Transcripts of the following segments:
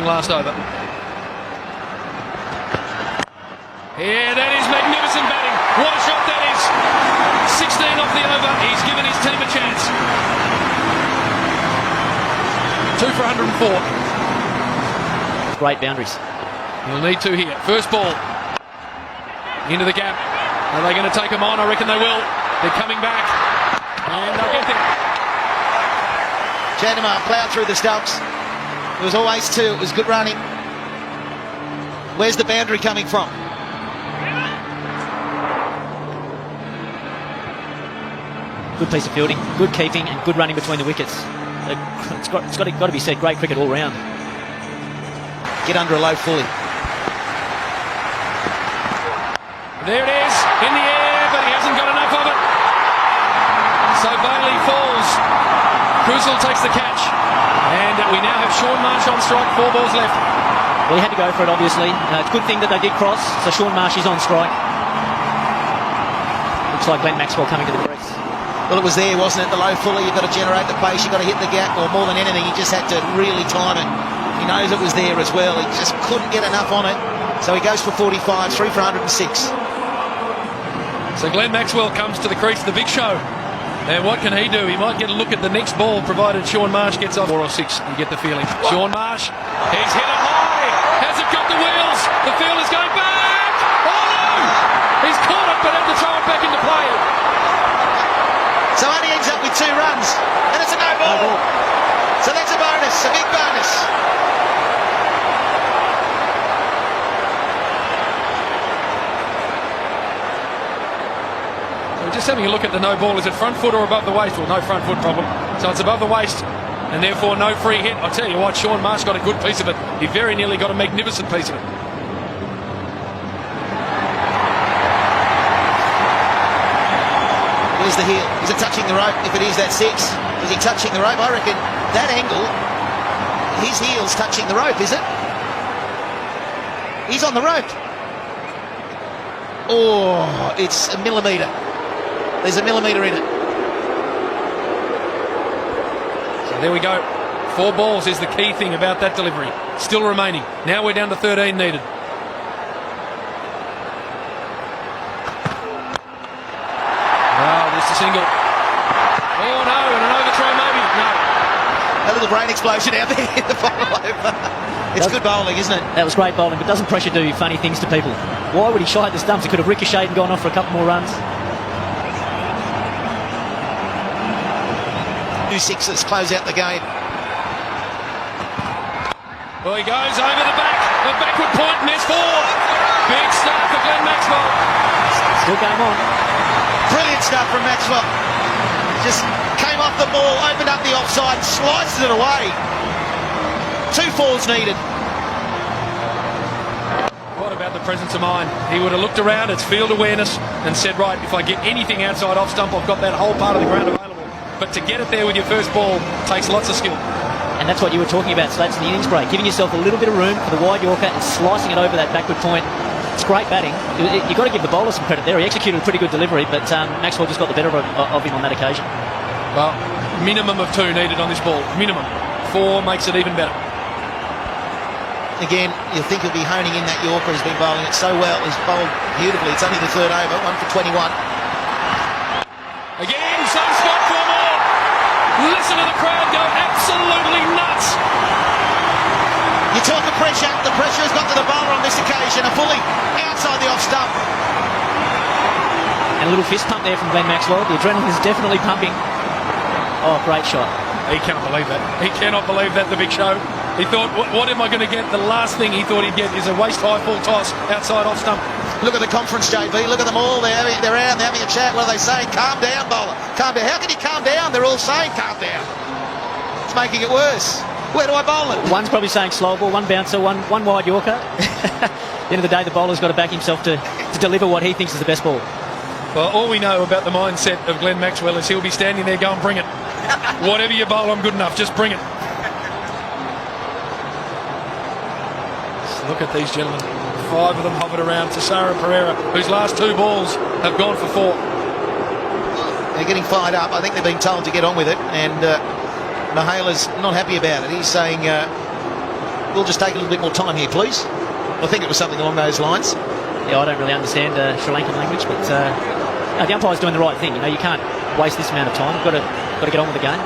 last over. Yeah, that is magnificent batting. What a shot that is. 16 off the over. He's given his team a chance. 2 for 104. Great boundaries. He'll need to here. First ball. Into the gap. Are they going to take him on? I reckon they will. They're coming back. And they'll get there. Janimar ploughed through the stumps. It was always two. It was good running. Where's the boundary coming from? Good piece of fielding, good keeping, and good running between the wickets. It's got to be said, great cricket all round. Get under a low fully. There it is, in the air, but he hasn't got enough of it. So Bailey falls. Krusell takes the catch. And we now have Shaun Marsh on strike, 4 balls left. Well, he had to go for it, obviously. It's a good thing that they did cross, so Shaun Marsh is on strike. Looks like Glenn Maxwell coming to the crease. Well, it was there, wasn't it? The low fully, you've got to generate the pace, you've got to hit the gap, or more than anything, he just had to really time it. He knows it was there as well. He just couldn't get enough on it. So he goes for 45, 3 for 106. So Glenn Maxwell comes to the crease, the big show. And what can he do? He might get a look at the next ball, provided Shaun Marsh gets off 4 or 6. You get the feeling. Shaun Marsh, he's hit it high. Has it got the wheels? The field is going back. Oh no! He's caught it, but had to throw it back into play. So only ends up with 2 runs, and it's a no ball. So that's a bonus, a big bonus. Just having a look at the no ball. Is it front foot or above the waist? Well, no front foot problem. So it's above the waist, and therefore no free hit. I'll tell you what, Shaun Marsh got a good piece of it. He very nearly got a magnificent piece of it. Where's the heel? Is it touching the rope? If it is, that's 6. Is he touching the rope? I reckon that angle, his heel's touching the rope, is it? He's on the rope. Oh, it's a millimetre. There's a millimetre in it. So there we go. 4 balls is the key thing about that delivery. Still remaining. Now we're down to 13 needed. Just a single. Oh no, and an overthrow maybe. No. A little brain explosion out there in the final over. It's good bowling, isn't it? That was great bowling, but doesn't pressure do funny things to people. Why would he shy at the stumps? He could have ricocheted and gone off for a couple more runs. 2 sixes close out the game. Well, he goes over the back, a backward point, and there's 4. Big start for Glenn Maxwell. Still game on. Brilliant stuff from Maxwell. Just came off the ball, opened up the offside, sliced it away. 2 falls needed. What about the presence of mind? He would have looked around, it's field awareness, and said, right, if I get anything outside off stump, I've got that whole part of the ground available. But to get it there with your first ball takes lots of skill. And that's what you were talking about, Slates, in the innings break. Giving yourself a little bit of room for the wide Yorker and slicing it over that backward point. It's great batting. You've got to give the bowler some credit there. He executed a pretty good delivery, but Maxwell just got the better of him on that occasion. Well, minimum of 2 needed on this ball. Minimum. 4 makes it even better. Again, you'll think he'll be honing in that Yorker. He's been bowling it so well. He's bowled beautifully. It's only the 3rd over, 1 for 21. Again, same spot for more. Listen to the crowd go absolutely nuts. You talk of pressure. The pressure has got to the bowler on this occasion. A fully outside the off stump. And a little fist pump there from Glenn Maxwell. The adrenaline is definitely pumping. Oh, great shot. He cannot believe that. He cannot believe that, the big show. He thought, what am I going to get? The last thing he thought he'd get is a waist-high full toss outside off stump. Look at the conference, JB. Look at them all. They're out, they're having a chat. What are they saying? Calm down, bowler. Calm down. How can you calm down? They're all saying calm down. It's making it worse. Where do I bowl it? One's probably saying slow ball, one bouncer, one wide Yorker. At the end of the day, the bowler's got to back himself to deliver what he thinks is the best ball. Well, all we know about the mindset of Glenn Maxwell is he'll be standing there going, bring it. Whatever you bowl, I'm good enough. Just bring it. Just look at these gentlemen. 5 of them hovered around Tessara Pereira, whose last 2 balls have gone for 4. They're getting fired up. I think they've been told to get on with it, and Mahala's not happy about it. He's saying we'll just take a little bit more time here, please. I think it was something along those lines. Yeah, I don't really understand Sri Lankan language, but no, the umpire's doing the right thing. You know, you can't waste this amount of time. You've got to get on with the game.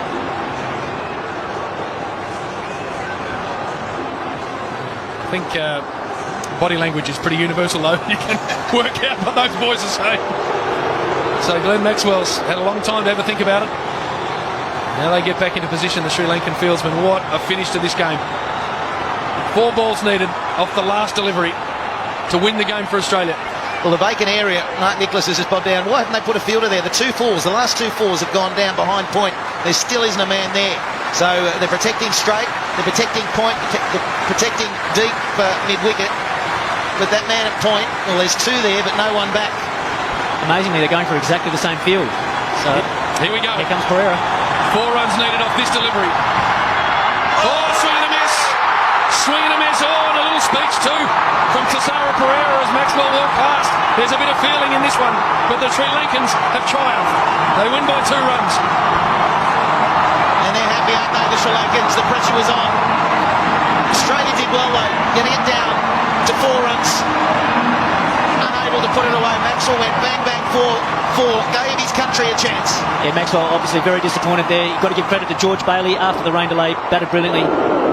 I think body language is pretty universal, though. You can work out what those boys are saying. So Glenn Maxwell's had a long time to ever think about it. Now they get back into position, the Sri Lankan fieldsmen. What a finish to this game. 4 balls needed off the last delivery to win the game for Australia. Well, the vacant area, Mark Nicholas has just bobbed down. Why haven't they put a fielder there? The 2 fours, the last 2 fours have gone down behind point. There still isn't a man there. So they're protecting straight, they're protecting point, protecting deep for mid-wicket. But that man at point, well, there's 2 there, but no one back. Amazingly, they're going for exactly the same field. So here we go. Here comes Pereira. 4 runs needed off this delivery. Oh, swing and a miss. Swing and a miss. Oh, and a little speech too from Thisara Pereira as Maxwell walked past. There's a bit of feeling in this one, but the Sri Lankans have triumphed. They win by 2 runs. And they're happy, aren't they, the Sri Lankans? The pressure was on. Australia did well, though, getting it down to 4 runs. Unable to put it away. Maxwell went bang, bang, 4, gave his country a chance. Yeah, Maxwell obviously very disappointed there. You've got to give credit to George Bailey after the rain delay. Batted brilliantly.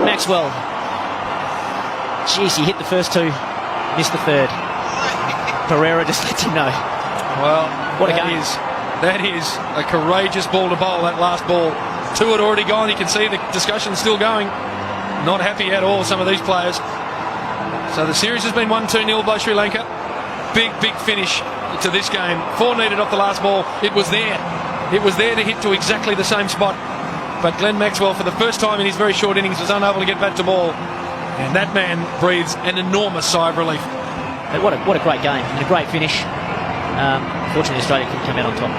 Maxwell. Jeez, he hit the first 2, missed the 3rd. Pereira just lets him know. Well, what a game. That is a courageous ball to bowl, that last ball. 2 had already gone. You can see the discussion still going. Not happy at all, some of these players. So the series has been won 2-0 by Sri Lanka. Big finish to this game. 4 needed off the last ball. It was there. It was there to hit to exactly the same spot. But Glenn Maxwell, for the first time in his very short innings, was unable to get back to ball. And that man breathes an enormous sigh of relief. What a great game and a great finish. Fortunately, Australia couldn't come out on top.